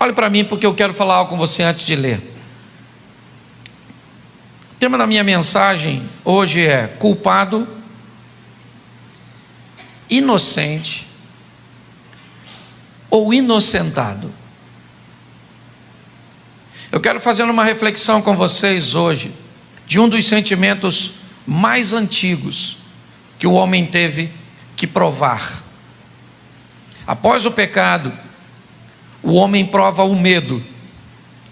Olhe para mim, porque eu quero falar algo com você antes de ler. O tema da minha mensagem hoje é culpado, inocente ou inocentado. Eu quero fazer uma reflexão com vocês hoje de um dos sentimentos mais antigos que o homem teve que provar. Após o pecado, o homem prova o medo.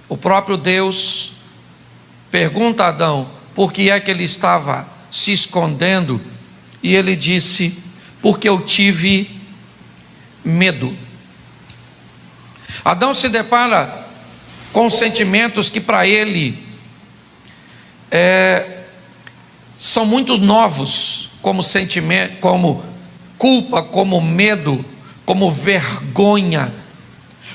O próprio Deus pergunta a Adão por que é que ele estava se escondendo, e ele disse: porque eu tive medo. Adão se depara com sentimentos que para ele são muito novos, como sentimento, como culpa, como medo, como vergonha.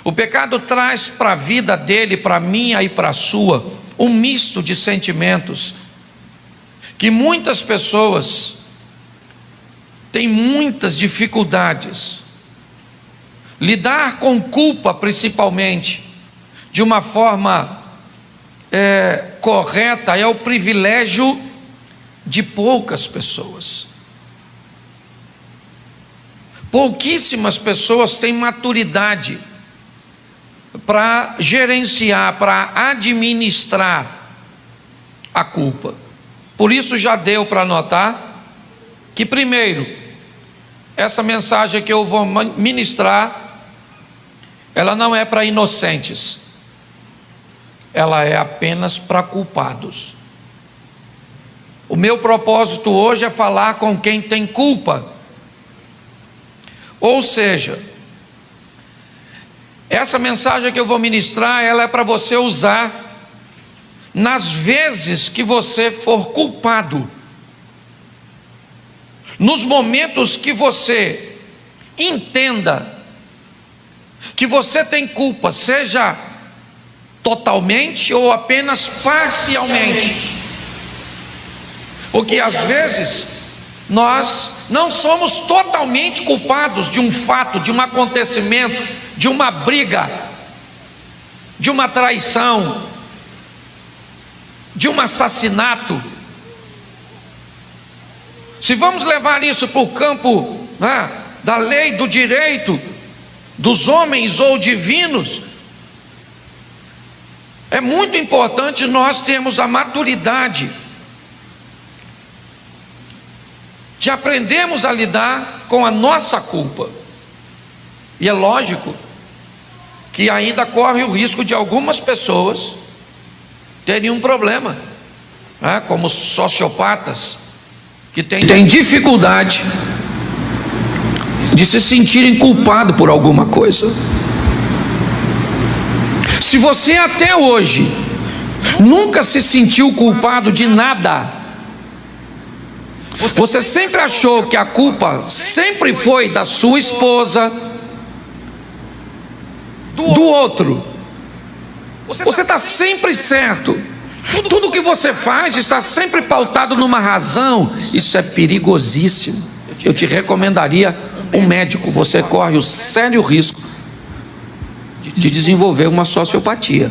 O pecado traz para a vida dele, para a minha e para a sua, um misto de sentimentos que muitas pessoas têm muitas dificuldades. Lidar com culpa, principalmente, de uma forma correta, é o privilégio de poucas pessoas. Pouquíssimas pessoas têm maturidade para gerenciar, para administrar a culpa. Por isso já deu para notar que, primeiro, essa mensagem que eu vou ministrar, ela não é para inocentes, ela é apenas para culpados. O meu propósito hoje é falar com quem tem culpa. Ou seja, essa mensagem que eu vou ministrar, ela é para você usar nas vezes que você for culpado. Nos momentos que você entenda que você tem culpa, seja totalmente ou apenas parcialmente. Porque às vezes nós não somos totalmente culpados de um fato, de um acontecimento, de uma briga, de uma traição, de um assassinato. Se vamos levar isso para o campo da lei, do direito, dos homens ou divinos, é muito importante nós termos a maturidade de aprendermos a lidar com a nossa culpa. E é lógico que ainda corre o risco de algumas pessoas terem um problema, como sociopatas, que têm dificuldade de se sentirem culpados por alguma coisa. Se você até hoje nunca se sentiu culpado de nada, você sempre achou que a culpa sempre foi da sua esposa, do outro, você está sempre certo. Tudo que você faz está sempre pautado numa razão. Isso é perigosíssimo. Eu te recomendaria um médico. Você corre o sério risco de desenvolver uma sociopatia,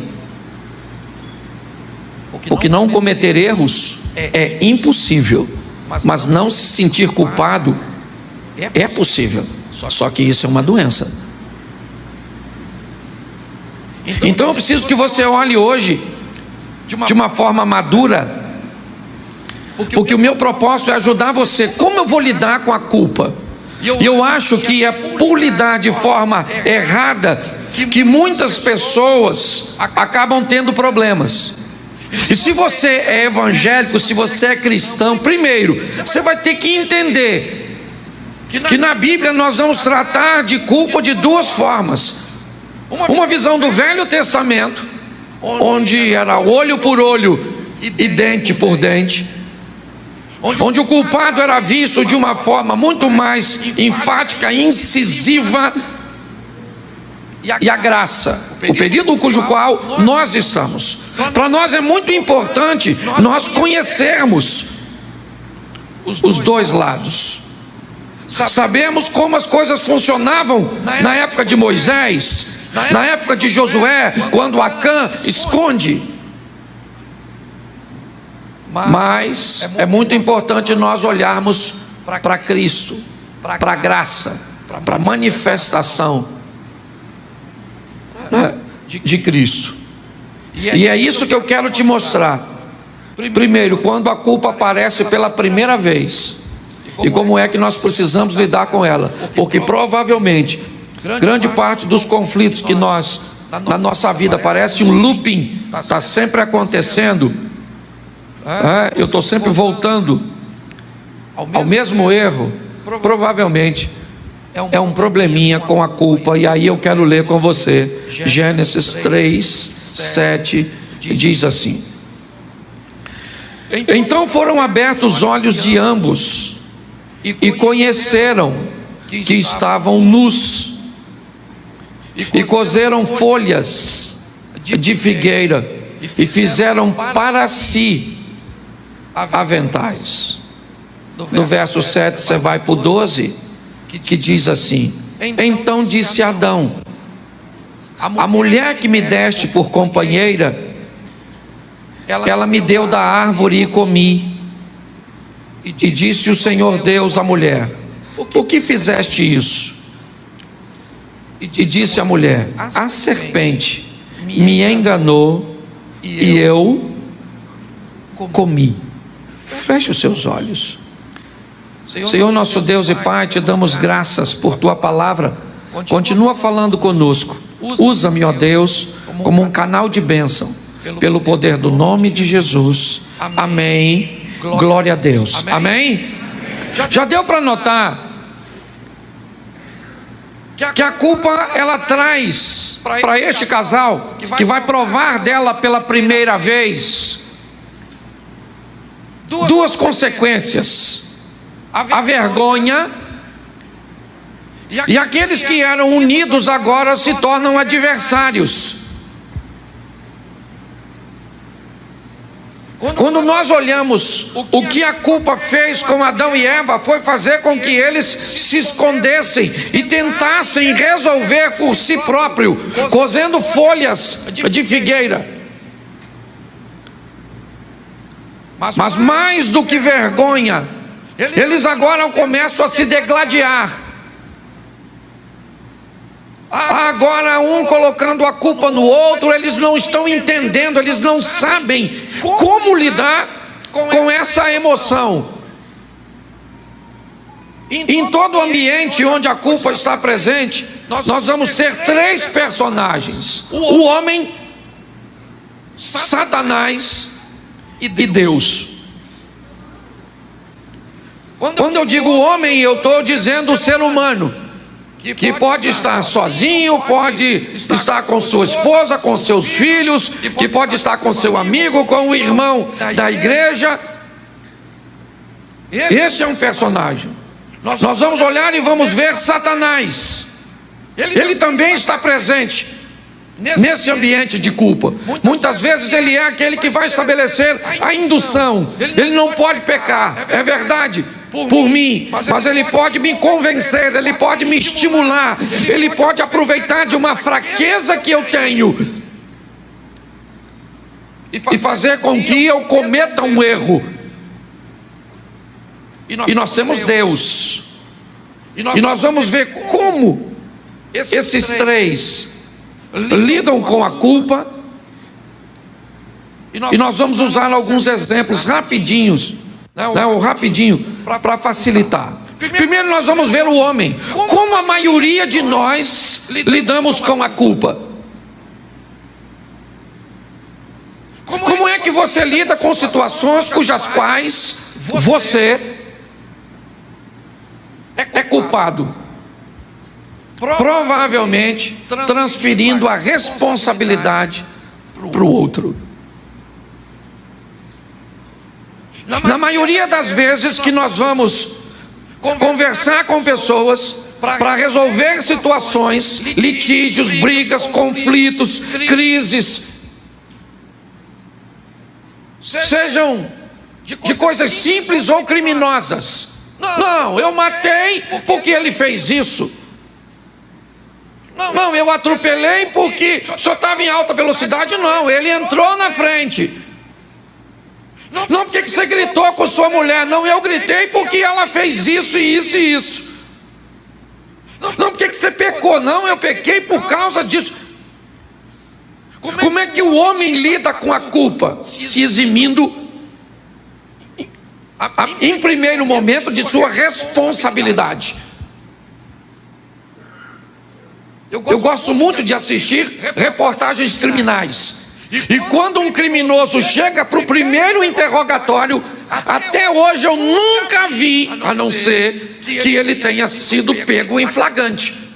porque não cometer erros é impossível, mas não se sentir culpado é possível. Só que isso é uma doença. Então eu preciso que você olhe hoje de uma forma madura, porque o meu propósito é ajudar você. Como eu vou lidar com a culpa? E eu acho que é por lidar de forma errada que muitas pessoas acabam tendo problemas. E se você é evangélico, se você é cristão, primeiro, você vai ter que entender que na Bíblia nós vamos tratar de culpa de duas formas. Uma visão do Velho Testamento, onde era olho por olho e dente por dente, onde o culpado era visto de uma forma muito mais enfática, incisiva, e a graça, o período cujo qual nós estamos. Para nós é muito importante nós conhecermos os dois lados. Sabemos como as coisas funcionavam na época de Moisés, Na época de Josué, quando Acã esconde. Mas é muito importante nós olharmos para Cristo, para a graça, para a manifestação de Cristo. E é isso que eu quero te mostrar. Primeiro, quando a culpa aparece pela primeira vez, e como é que nós precisamos lidar com ela, porque provavelmente grande parte dos conflitos que nós, na nossa vida, parece um looping, está sempre acontecendo. Eu estou sempre voltando ao mesmo erro. Provavelmente é um probleminha com a culpa. E aí eu quero ler com você Gênesis 3, 7, diz assim: então foram abertos os olhos de ambos e conheceram que estavam nus, e coseram folhas de figueira e fizeram para si aventais. No verso 7 você vai para o 12, que diz assim: então disse Adão: a mulher que me deste por companheira, ela me deu da árvore e comi. E disse o Senhor Deus à mulher: por que fizeste isso? E disse a mulher: a serpente me enganou e eu comi. Feche os seus olhos. Senhor nosso Deus e Pai, te damos graças por tua palavra. Continua falando conosco. Usa-me, ó Deus, como um canal de bênção, pelo poder do nome de Jesus. Amém. Glória a Deus. Amém. Já deu para notar que a culpa ela traz para este casal, que vai provar dela pela primeira vez, duas consequências: a vergonha, e aqueles que eram unidos agora se tornam adversários. Quando nós olhamos o que a culpa fez com Adão e Eva, foi fazer com que eles se escondessem e tentassem resolver por si próprio, cozendo folhas de figueira. Mas mais do que vergonha, eles agora começam a se degladiar. Agora um colocando a culpa no outro, eles não estão entendendo, eles não sabem como lidar com essa emoção. Em todo ambiente onde a culpa está presente, nós vamos ter três personagens: o homem, Satanás e Deus. Quando eu digo homem, eu estou dizendo o ser humano, que pode estar sozinho, pode estar com sua esposa, com seus filhos, que pode estar com seu amigo, com o irmão da igreja. Esse é um personagem. Nós vamos olhar e vamos ver Satanás. Ele também está presente nesse ambiente de culpa. Muitas vezes ele é aquele que vai estabelecer a indução. Ele não pode pecar, é verdade, por mim, mas ele pode me convencer, ele pode me estimular, ele pode aproveitar de uma fraqueza que eu tenho e fazer com que eu cometa um erro. E nós temos Deus, e nós vamos ver como esses três lidam com a culpa, e nós vamos usar alguns exemplos rapidinho para facilitar. Primeiro nós vamos ver o homem, como a maioria de nós lidamos com a culpa. Como é que você lida com situações cujas quais você é culpado? Provavelmente transferindo a responsabilidade para o outro. Na maioria das vezes que nós vamos conversar com pessoas para resolver situações, litígios, brigas, conflitos, crises, sejam de coisas simples ou criminosas. Não, eu matei porque ele fez isso. Não, eu atropelei porque só estava em alta velocidade. Não, ele entrou na frente. Não, porque você gritou com sua mulher. Não, eu gritei porque ela fez isso e isso e isso. Não, porque você pecou. Não, eu pequei por causa disso. Como é que o homem lida com a culpa? Se eximindo, em primeiro momento, de sua responsabilidade. Eu gosto muito de assistir reportagens criminais. E quando um criminoso chega para o primeiro interrogatório, até hoje eu nunca vi, a não ser que ele tenha sido pego em flagrante.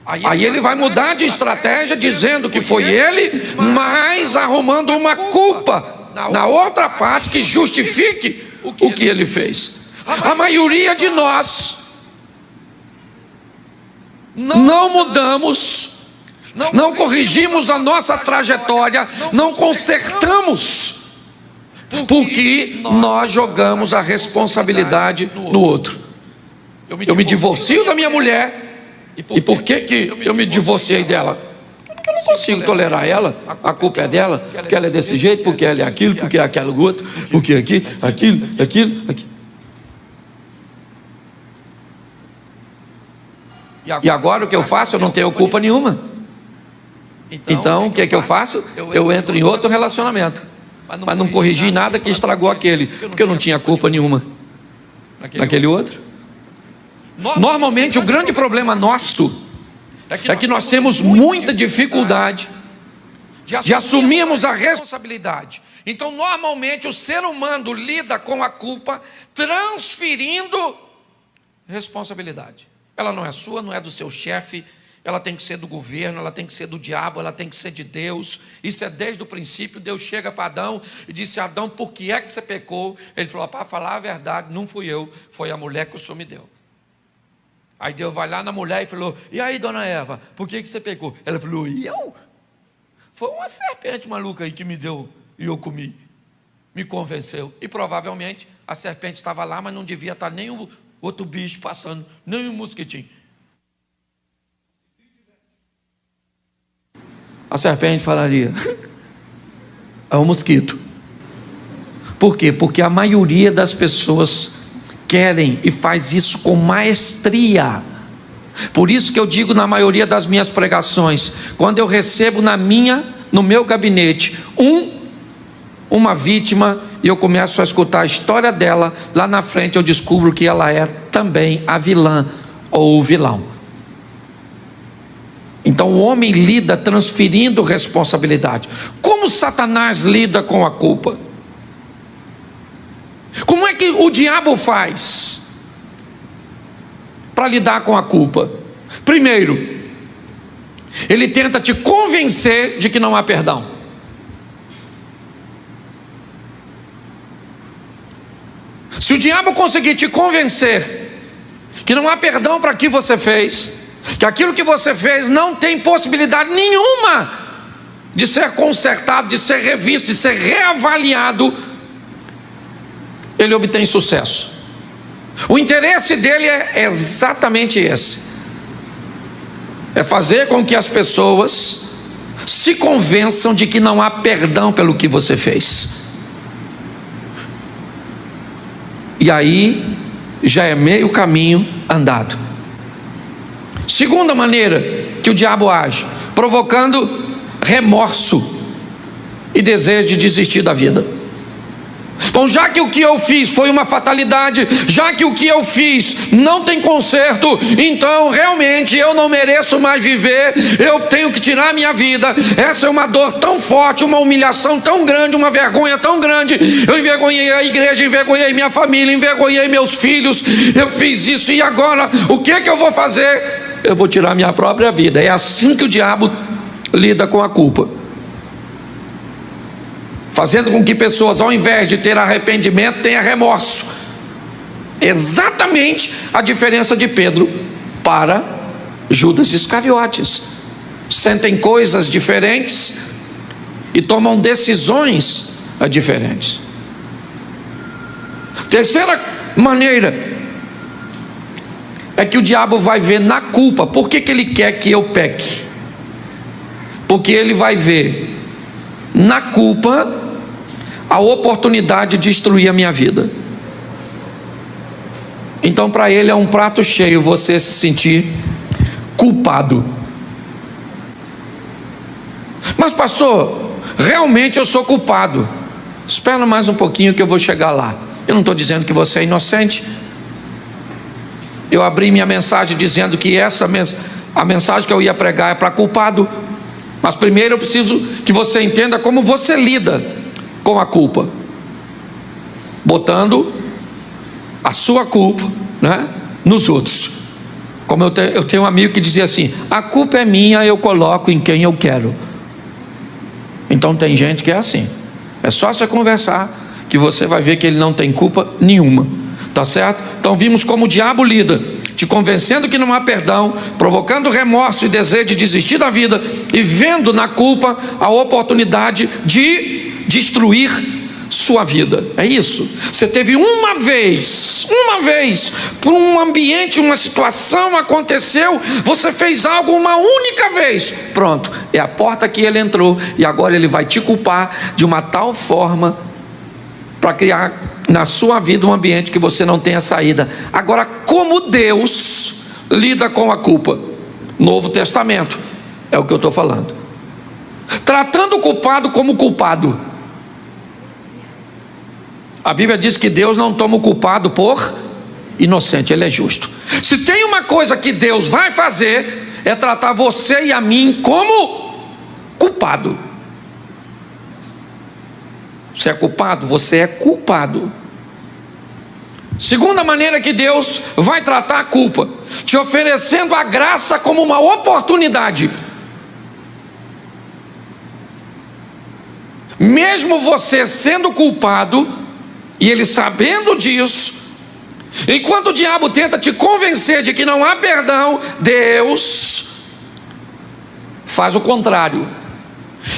Aí ele vai mudar de estratégia, dizendo que foi ele, mas arrumando uma culpa na outra parte que justifique o que ele fez. A maioria de nós não mudamos, não corrigimos a nossa trajetória, não consertamos, porque nós jogamos a responsabilidade no outro. Eu me divorcio da minha mulher. E por que eu me divorciei dela? Porque eu não consigo tolerar ela. A culpa é dela, porque ela é desse jeito, porque ela é aquilo, porque é aquilo outro, porque aquilo. E agora o que eu faço? Eu não tenho culpa nenhuma. Então o que é que eu faço? Eu entro em outro relacionamento, mas não corrigi nada que estragou aquele, porque eu não tinha culpa nenhuma naquele outro. Normalmente o grande problema nosso é que nós temos muita dificuldade de assumirmos a responsabilidade. Então normalmente o ser humano lida com a culpa transferindo responsabilidade. Ela não é sua, não é do seu chefe, ela tem que ser do governo, ela tem que ser do diabo, ela tem que ser de Deus. Isso é desde o princípio. Deus chega para Adão e disse: Adão, por que é que você pecou? Ele falou: para falar a verdade, não fui eu, foi a mulher que o Senhor me deu. Aí Deus vai lá na mulher e falou: e aí, dona Eva, por que você pecou? Ela falou: e eu? Foi uma serpente maluca aí que me deu e eu comi. Me convenceu. E provavelmente a serpente estava lá, mas não devia estar nem o outro bicho passando, nem um mosquitinho. A serpente falaria: é um mosquito. Por quê? Porque a maioria das pessoas querem e faz isso com maestria. Por isso que eu digo na maioria das minhas pregações, quando eu recebo no meu gabinete uma vítima e eu começo a escutar a história dela, lá na frente eu descubro que ela é também a vilã ou o vilão. Então o homem lida transferindo responsabilidade. Como Satanás lida com a culpa? Como é que o diabo faz para lidar com a culpa? Primeiro, ele tenta te convencer de que não há perdão. Se o diabo conseguir te convencer que não há perdão para o que você fez, que aquilo que você fez não tem possibilidade nenhuma de ser consertado, de ser revisto, de ser reavaliado, ele obtém sucesso. O interesse dele é exatamente esse: é fazer com que as pessoas se convençam de que não há perdão pelo que você fez. E aí já é meio caminho andado. Segunda maneira que o diabo age: provocando remorso e desejo de desistir da vida. Bom, já que o que eu fiz foi uma fatalidade, já que o que eu fiz não tem conserto, então realmente eu não mereço mais viver, eu tenho que tirar a minha vida. Essa é uma dor tão forte, uma humilhação tão grande, uma vergonha tão grande. Eu envergonhei a igreja, envergonhei minha família, envergonhei meus filhos, eu fiz isso, e agora o que é que eu vou fazer? Eu vou tirar a minha própria vida. É assim que o diabo lida com a culpa, fazendo com que pessoas, ao invés de ter arrependimento, tenham remorso. Exatamente a diferença de Pedro para Judas Iscariotes. Sentem coisas diferentes e tomam decisões diferentes. Terceira maneira é que o diabo vai ver na culpa. Por que ele quer que eu peque? Porque ele vai ver na culpa a oportunidade de destruir a minha vida. Então para ele é um prato cheio você se sentir culpado. Mas pastor, realmente eu sou culpado. Espera mais um pouquinho que eu vou chegar lá. Eu não estou dizendo que você é inocente. Eu abri minha mensagem dizendo que a mensagem que eu ia pregar é para culpado. Mas primeiro eu preciso que você entenda como você lida com a culpa, botando a sua culpa, né, nos outros. Como eu tenho um amigo que dizia assim: a culpa é minha, eu coloco em quem eu quero. Então tem gente que é assim. É só você conversar que você vai ver que ele não tem culpa nenhuma. Tá certo? Então vimos como o diabo lida, te convencendo que não há perdão, provocando remorso e desejo de desistir da vida, e vendo na culpa a oportunidade de destruir sua vida. É isso. Você teve uma vez, por um ambiente, uma situação aconteceu, você fez algo uma única vez, pronto, é a porta que ele entrou, e agora ele vai te culpar de uma tal forma para criar na sua vida um ambiente que você não tenha saída. Agora, como Deus lida com a culpa? Novo Testamento, é o que eu estou falando. Tratando o culpado como culpado. A Bíblia diz que Deus não toma o culpado por inocente, Ele é justo. Se tem uma coisa que Deus vai fazer, é tratar você e a mim como culpado. Você é culpado? Você é culpado. Segunda maneira que Deus vai tratar a culpa: te oferecendo a graça como uma oportunidade. Mesmo você sendo culpado, e ele sabendo disso, enquanto o diabo tenta te convencer de que não há perdão, Deus faz o contrário.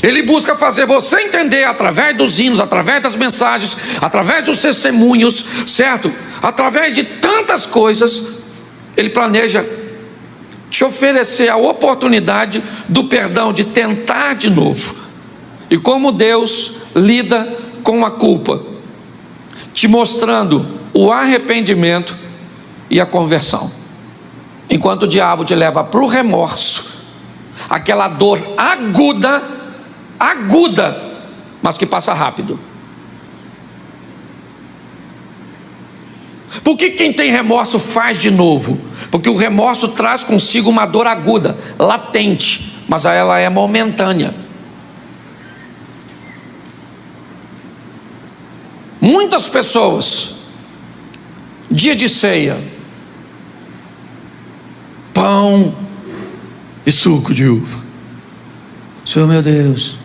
Ele busca fazer você entender através dos hinos, através das mensagens, através dos testemunhos, certo? Através de tantas coisas, ele planeja te oferecer a oportunidade do perdão, de tentar de novo. E como Deus lida com a culpa? Te mostrando o arrependimento e a conversão. Enquanto o diabo te leva para o remorso, aquela dor aguda, mas que passa rápido. Por que quem tem remorso faz de novo? Porque o remorso traz consigo uma dor aguda, latente, mas ela é momentânea. Muitas pessoas, dia de ceia, pão e suco de uva. Senhor meu Deus,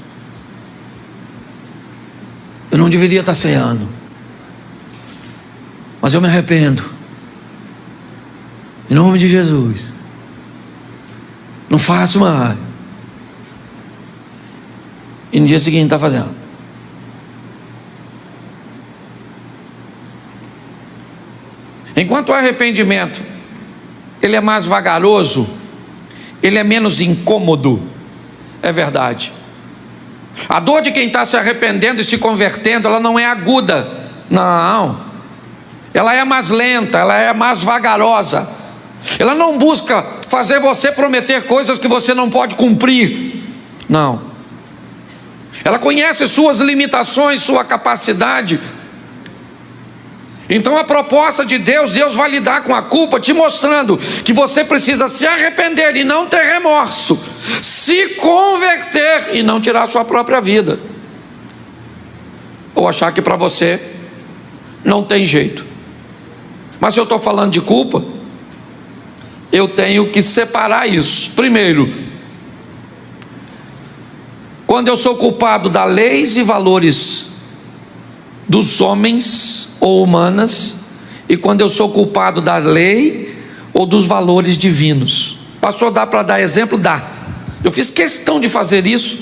eu não deveria estar ceando, mas eu me arrependo, em nome de Jesus, não faço mais. E no dia seguinte está fazendo. Enquanto o arrependimento, ele é mais vagaroso, ele é menos incômodo, é verdade. A dor de quem está se arrependendo e se convertendo, ela não é aguda, não, ela é mais lenta, ela é mais vagarosa. Ela não busca fazer você prometer coisas que você não pode cumprir, não. Ela conhece suas limitações, sua capacidade. Então a proposta de Deus vai lidar com a culpa, te mostrando que você precisa se arrepender e não ter remorso, se converter e não tirar a sua própria vida, ou achar que para você não tem jeito. Mas se eu estou falando de culpa, eu tenho que separar isso. Primeiro, quando eu sou culpado das leis e valores dos homens ou humanas, e quando eu sou culpado da lei ou dos valores divinos. Pastor, dá para dar exemplo? Dá. Eu fiz questão de fazer isso,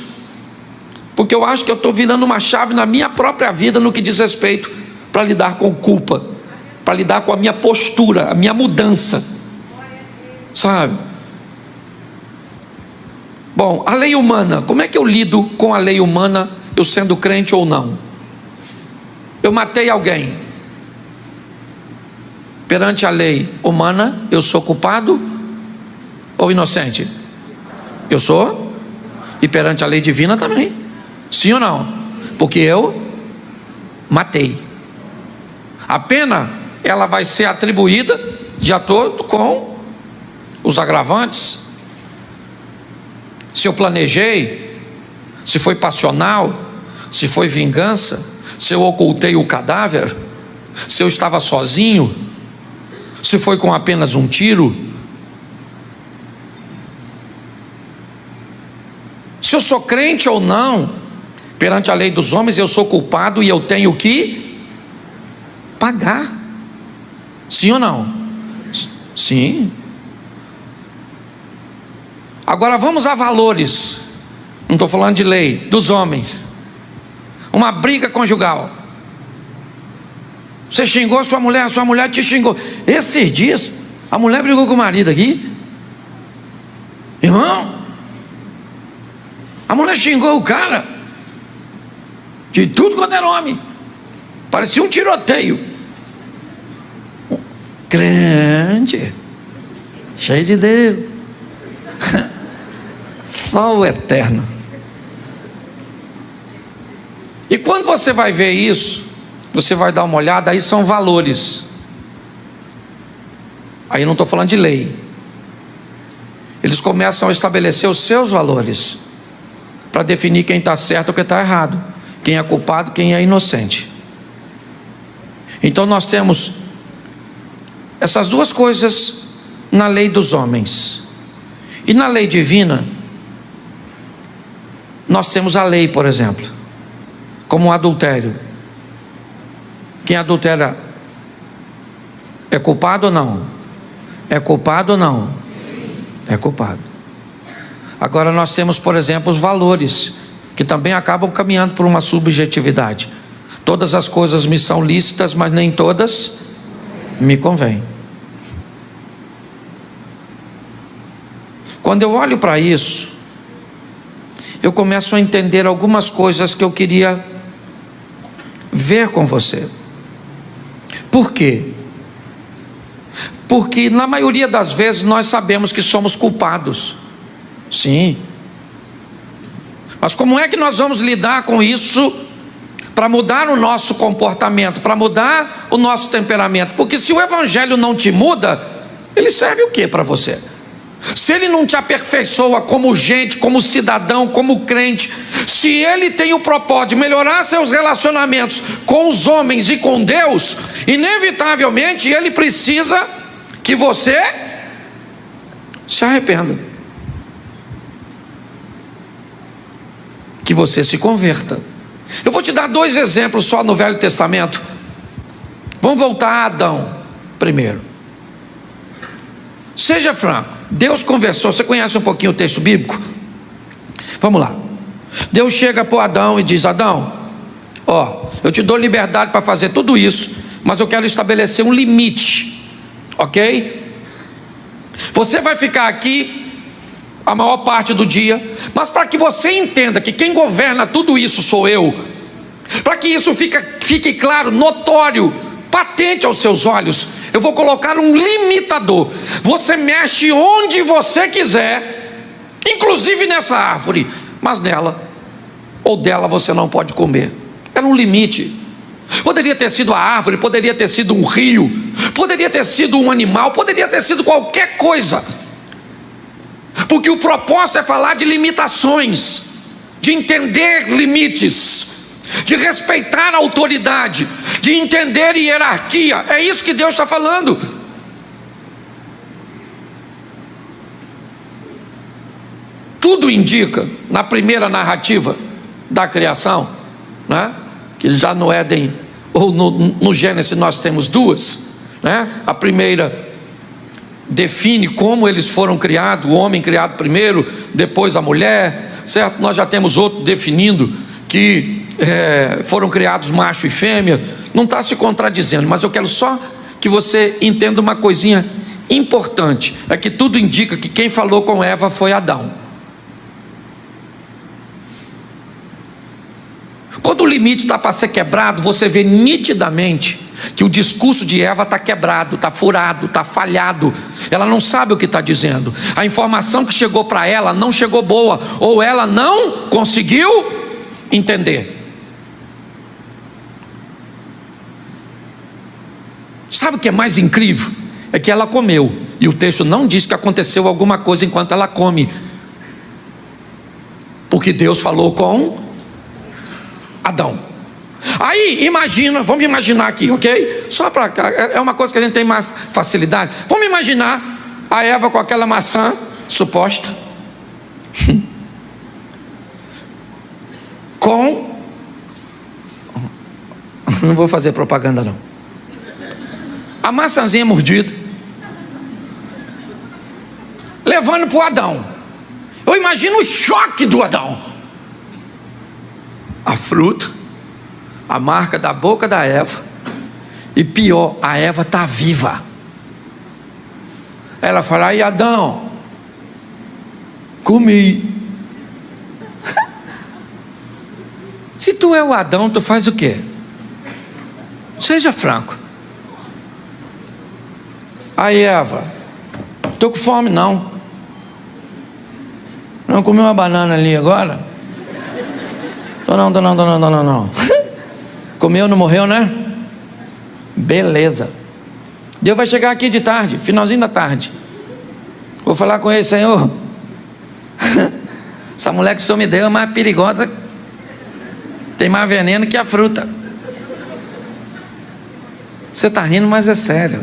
porque eu acho que eu estou virando uma chave na minha própria vida no que diz respeito para lidar com culpa, para lidar com a minha postura, a minha mudança. sabe? Bom, a lei humana, como é que eu lido com a lei humana, eu sendo crente ou não? Eu matei alguém. Perante a lei humana, eu sou culpado ou inocente? Eu sou. E perante a lei divina também. Sim ou não? Porque eu matei. A pena, ela vai ser atribuída de acordo com os agravantes. Se eu planejei, se foi passional, se foi vingança, se eu ocultei o cadáver, se eu estava sozinho, se foi com apenas um tiro, se eu sou crente ou não, perante a lei dos homens eu sou culpado e eu tenho que pagar. Sim ou não? Sim. Agora vamos a valores. Não estou falando de lei, dos homens. Uma briga conjugal. Você xingou a sua mulher te xingou. Esses dias, a mulher brigou com o marido aqui. Irmão, a mulher xingou o cara de tudo quanto era homem. Parecia um tiroteio. Crente, cheio de Deus. Só o eterno. E quando você vai ver isso, você vai dar uma olhada, aí são valores. Aí eu não estou falando de lei. Eles começam a estabelecer os seus valores para definir quem está certo ou quem está errado, quem é culpado, quem é inocente. Então nós temos essas duas coisas na lei dos homens. E na lei divina, nós temos a lei, por exemplo, como o adultério. Quem adultera é culpado ou não? É culpado ou não? É culpado. Agora nós temos, por exemplo, os valores, que também acabam caminhando por uma subjetividade. Todas as coisas me são lícitas, mas nem todas me convêm. Quando eu olho para isso, eu começo a entender algumas coisas que eu queria ver com você. Por quê? Porque na maioria das vezes nós sabemos que somos culpados. Sim. Mas como é que nós vamos lidar com isso para mudar o nosso comportamento, para mudar o nosso temperamento? Porque se o evangelho não te muda, ele serve o que para você? Se ele não te aperfeiçoa como gente, como cidadão, como crente, se ele tem o propósito de melhorar seus relacionamentos com os homens e com Deus, inevitavelmente ele precisa que você se arrependa, que você se converta. Eu vou te dar 2 exemplos só no Velho Testamento. Vamos voltar a Adão primeiro. Seja franco, Deus conversou. Você conhece um pouquinho o texto bíblico? Vamos lá. Deus chega para Adão e diz: Adão, eu te dou liberdade para fazer tudo isso, mas eu quero estabelecer um limite, ok? Você vai ficar aqui a maior parte do dia, mas para que você entenda que quem governa tudo isso sou eu, para que isso fique claro, notório, patente aos seus olhos, eu vou colocar um limitador. Você mexe onde você quiser, inclusive nessa árvore, mas nela ou dela você não pode comer. Era um limite. Poderia ter sido a árvore, poderia ter sido um rio, poderia ter sido um animal, poderia ter sido qualquer coisa, porque o propósito é falar de limitações, de entender limites, de respeitar a autoridade, de entender hierarquia. É isso que Deus está falando. Tudo indica, na primeira narrativa da criação, né, que já no Éden ou no Gênesis nós temos 2, né? A primeira define como eles foram criados, o homem criado primeiro, depois a mulher, certo? Nós já temos outro definindo que foram criados macho e fêmea. Não está se contradizendo, mas eu quero só que você entenda uma coisinha importante é que tudo indica que quem falou com Eva foi Adão. Quando o limite está para ser quebrado, você vê nitidamente que o discurso de Eva está quebrado, está furado, está falhado. Ela não sabe o que está dizendo. A informação que chegou para ela não chegou boa, ou ela não conseguiu entender. Sabe o que é mais incrível? É que ela comeu, e o texto não diz que aconteceu alguma coisa enquanto ela come, porque Deus falou com Adão. Aí imagina, vamos imaginar aqui, ok? Só para cá, é uma coisa que a gente tem mais facilidade. Vamos imaginar a Eva com aquela maçã suposta, com, não vou fazer propaganda não, a maçãzinha mordida, levando para o Adão. Eu imagino o choque do Adão. A fruta, a marca da boca da Eva, e pior, a Eva está viva. Ela fala: aí Adão, comi. Se tu é o Adão, tu faz o quê? Seja franco. Aí Eva, estou com fome não. Não comi uma banana ali agora? Não. Comeu, não morreu, né? Beleza. Deus vai chegar aqui de tarde, finalzinho da tarde. Vou falar com ele: Senhor, essa mulher que o Senhor me deu é mais perigosa, tem mais veneno que a fruta. Você está rindo, mas é sério.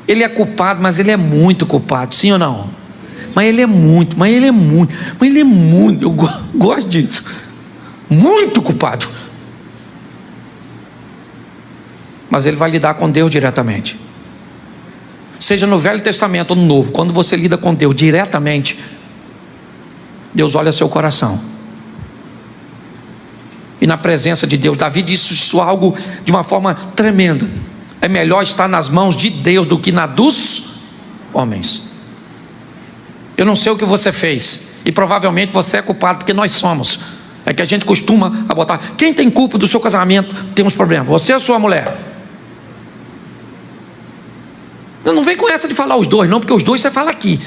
Ele é culpado, mas ele é muito culpado, sim ou não? Mas ele é muito, eu gosto disso. Muito culpado. Mas ele vai lidar com Deus diretamente. Seja no Velho Testamento ou no Novo, quando você lida com Deus diretamente, Deus olha seu coração. E na presença de Deus, Davi disse isso algo de uma forma tremenda: é melhor estar nas mãos de Deus do que na dos homens. Eu não sei o que você fez, e provavelmente você é culpado, porque nós somos. É que a gente costuma botar: quem tem culpa do seu casamento tem uns problemas, você ou sua mulher? Não vem com essa de falar os dois não, porque os dois você fala aqui.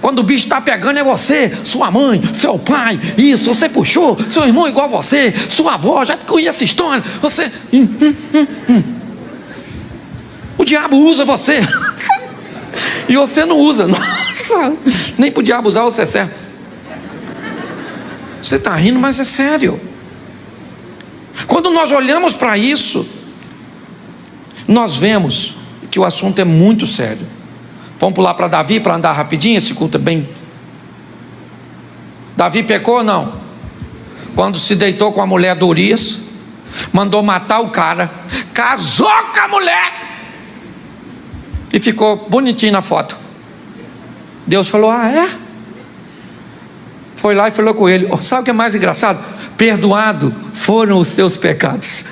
Quando o bicho está pegando é você, sua mãe, seu pai, isso, você puxou, seu irmão igual a você, sua avó, já conhece a história, você... O diabo usa você, e você não usa. Nossa, nem para o diabo usar você serve. Você está rindo, mas é sério. Quando nós olhamos para isso, nós vemos que o assunto é muito sério. Vamos pular para Davi para andar rapidinho, esse culto é bem... Davi pecou ou não? Quando se deitou com a mulher de Urias, mandou matar o cara, casou com a mulher e ficou bonitinho na foto. Deus falou: ah, é? Foi lá e falou com ele. Sabe o que é mais engraçado? Perdoado foram os seus pecados.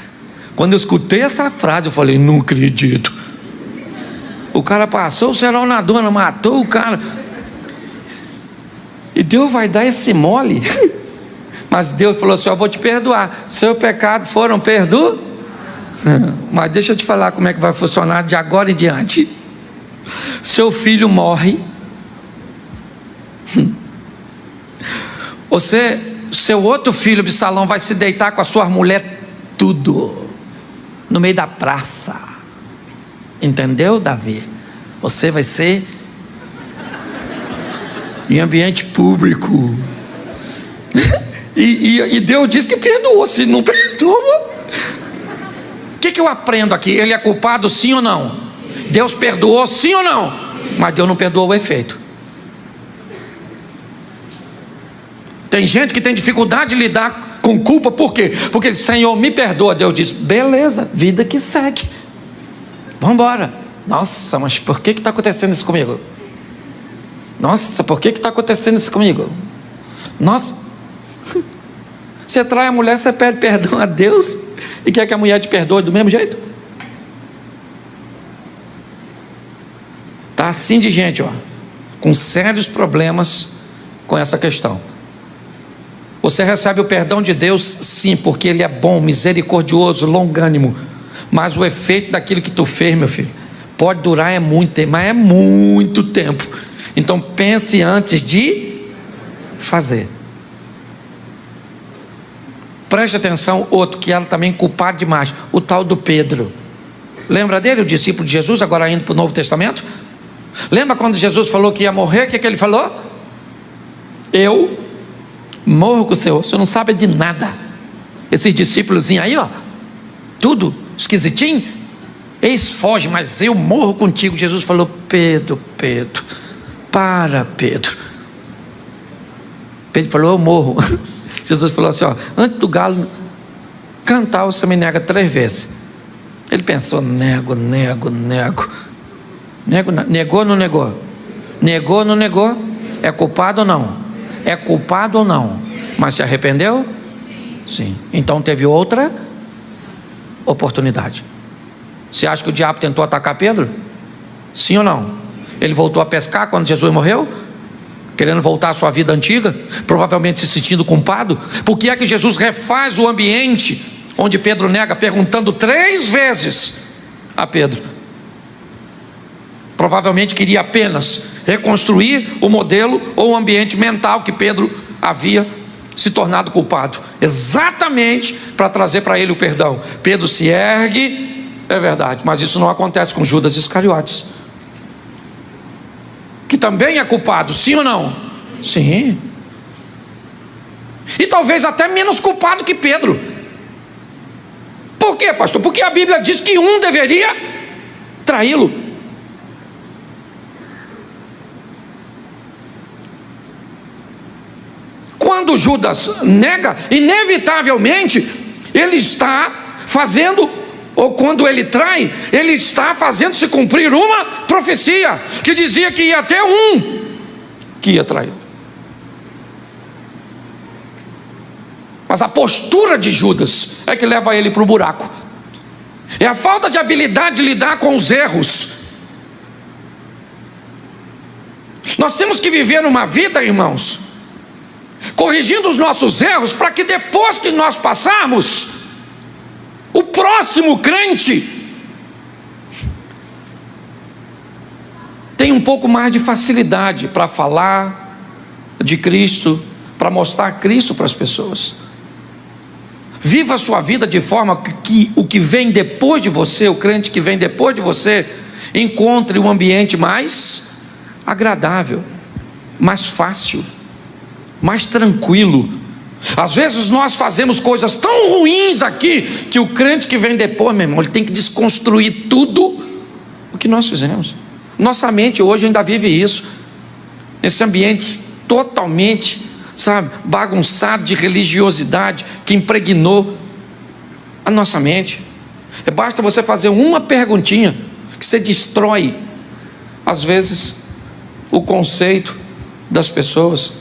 Quando eu escutei essa frase, eu falei: não acredito. O cara passou o cerol na dona, matou o cara, e Deus vai dar esse mole? Mas Deus falou assim: eu vou te perdoar, seus pecados foram perdoados. Mas deixa eu te falar como é que vai funcionar de agora em diante. Seu filho morre, seu outro filho, Absalão, vai se deitar com a sua mulher, tudo no meio da praça. Entendeu, Davi? Você vai ser em ambiente público. E Deus diz que perdoou. Se não perdoa, o que eu aprendo aqui? Ele é culpado, sim ou não? Deus perdoou, sim ou não? Mas Deus não perdoou o efeito. Tem gente que tem dificuldade de lidar com culpa. Por quê? Porque Senhor, me perdoa. Deus diz: beleza, vida que segue, vamos embora. Nossa, mas por que está acontecendo isso comigo? Nossa, por que está acontecendo isso comigo? Nossa. Você trai a mulher, você pede perdão a Deus, e quer que a mulher te perdoe do mesmo jeito? Está assim de gente, ó, com sérios problemas com essa questão. Você recebe o perdão de Deus, sim, porque Ele é bom, misericordioso, longânimo, mas o efeito daquilo que tu fez, meu filho, pode durar muito tempo, mas é muito tempo. Então pense antes de fazer. Preste atenção, outro que era também culpado demais, o tal do Pedro. Lembra dele, o discípulo de Jesus, agora indo para o Novo Testamento? Lembra quando Jesus falou que ia morrer? O que ele falou? Eu morro com o Senhor não sabe de nada. Esses discípulos aí, ó, tudo esquisitinho, eles fogem, mas eu morro contigo. Jesus falou: Pedro, para, Pedro. Pedro falou: eu morro. Jesus falou assim, ó, antes do galo cantar, você me nega 3 vezes. Ele pensou: nego. Negou ou não negou? Negou ou não negou? É culpado ou não? É culpado ou não? Mas se arrependeu? Sim. Então teve outra oportunidade. Você acha que o diabo tentou atacar Pedro? Sim ou não? Ele voltou a pescar quando Jesus morreu? Querendo voltar à sua vida antiga? Provavelmente se sentindo culpado? Por que é que Jesus refaz o ambiente onde Pedro nega, perguntando 3 vezes a Pedro? Provavelmente queria apenas reconstruir o modelo ou o ambiente mental que Pedro havia se tornado culpado, exatamente para trazer para ele o perdão. Pedro se ergue, é verdade, mas isso não acontece com Judas Iscariotes, que também é culpado, sim ou não? Sim. E talvez até menos culpado que Pedro. Por quê, pastor? Porque a Bíblia diz que um deveria traí-lo. Quando Judas nega, inevitavelmente ele está fazendo, ou quando ele trai, ele está fazendo se cumprir uma profecia que dizia que ia ter um que ia trair. Mas a postura de Judas é que leva ele para o buraco. É a falta de habilidade de lidar com os erros. Nós temos que viver uma vida, irmãos, corrigindo os nossos erros, para que depois que nós passarmos, o próximo crente tem um pouco mais de facilidade para falar de Cristo, para mostrar Cristo para as pessoas. Viva a sua vida de forma que o que vem depois de você, o crente que vem depois de você, encontre um ambiente mais agradável, mais fácil, mais tranquilo. Às vezes nós fazemos coisas tão ruins aqui, que o crente que vem depois, meu irmão, ele tem que desconstruir tudo o que nós fizemos. Nossa mente hoje ainda vive isso, esse ambiente totalmente, sabe, bagunçado de religiosidade, que impregnou a nossa mente. Basta você fazer uma perguntinha, que você destrói, às vezes, o conceito das pessoas.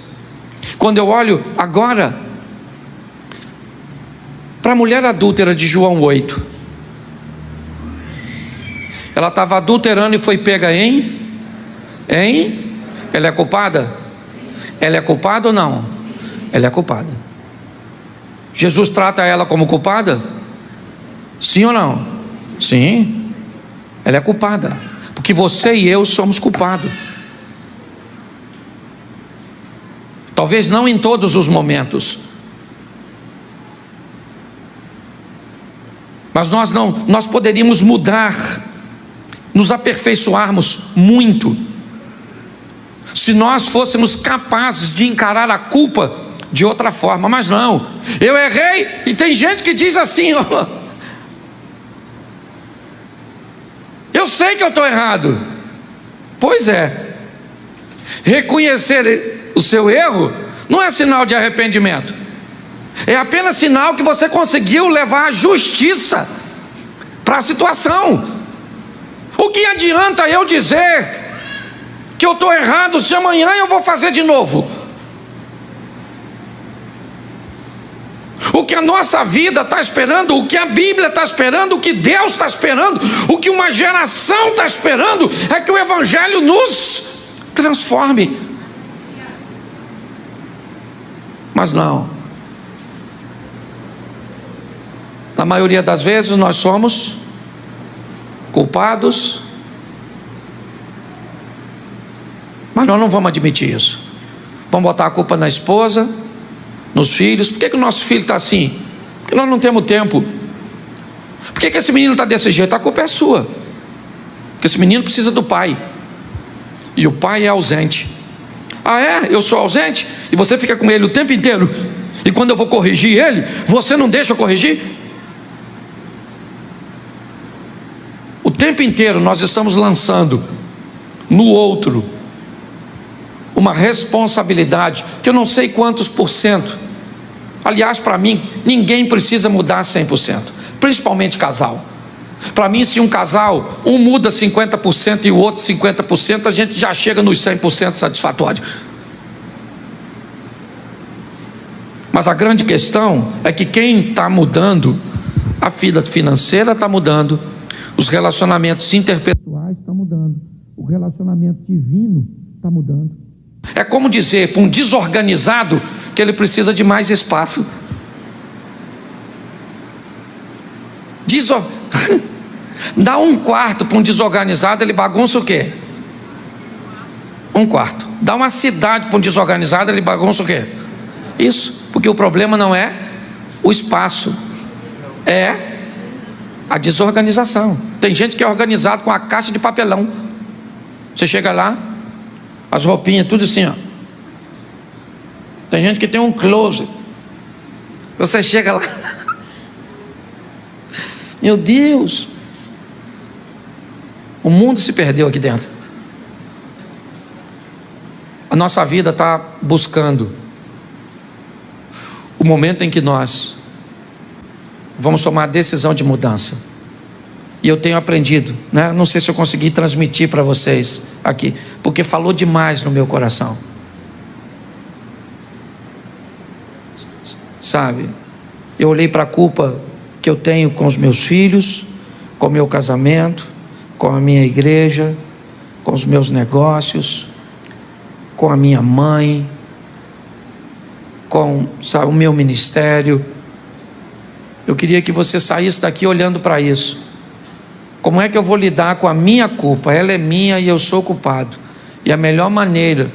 Quando eu olho agora para a mulher adúltera de João 8, ela estava adulterando e foi pega em? Ela é culpada? Ela é culpada ou não? Ela é culpada. Jesus trata ela como culpada? Sim ou não? Sim. Ela é culpada, porque você e eu somos culpados. Talvez não em todos os momentos, mas nós poderíamos mudar, nos aperfeiçoarmos muito, se nós fôssemos capazes de encarar a culpa de outra forma. Mas não, eu errei, e tem gente que diz assim, ó, eu sei que eu estou errado. Pois é, reconhecer o seu erro não é sinal de arrependimento, é apenas sinal que você conseguiu levar a justiça para a situação. O que adianta eu dizer que eu estou errado se amanhã eu vou fazer de novo? O que a nossa vida está esperando, o que a Bíblia está esperando, o que Deus está esperando, o que uma geração está esperando, é que o Evangelho nos transforme. Mas não. Na maioria das vezes nós somos culpados, mas nós não vamos admitir isso. Vamos botar a culpa na esposa, nos filhos. Por que o nosso filho está assim? Porque nós não temos tempo. Por que esse menino está desse jeito? A culpa é sua. Porque esse menino precisa do pai, e o pai é ausente. Ah é? Eu sou ausente? E você fica com ele o tempo inteiro? E quando eu vou corrigir ele, você não deixa eu corrigir? O tempo inteiro nós estamos lançando no outro uma responsabilidade que eu não sei quantos por cento. Aliás, para mim, ninguém precisa mudar 100%, principalmente casal. Para mim, se um casal, um muda 50% e o outro 50%, a gente já chega nos 100% satisfatório. Mas a grande questão é que quem está mudando, a vida financeira está mudando, os relacionamentos interpessoais estão mudando, o relacionamento divino está mudando. É como dizer para um desorganizado que ele precisa de mais espaço. Dá um quarto para um desorganizado, ele bagunça o quê? Um quarto. Dá uma cidade para um desorganizado, ele bagunça o quê? Isso, porque o problema não é o espaço, é a desorganização. Tem gente que é organizado com a caixa de papelão. Você chega lá, as roupinhas, tudo assim, ó. Tem gente que tem um closet. Você chega lá, meu Deus, o mundo se perdeu aqui dentro. A nossa vida está buscando o momento em que nós vamos tomar a decisão de mudança. E eu tenho aprendido, né? Não sei se eu consegui transmitir para vocês aqui, porque falou demais no meu coração. Sabe, eu olhei para a culpa que eu tenho com os meus filhos, com o meu casamento, com a minha igreja, com os meus negócios, com a minha mãe, com, sabe, o meu ministério. Eu queria que você saísse daqui olhando para isso. Como é que eu vou lidar com a minha culpa? Ela é minha e eu sou culpado. E a melhor maneira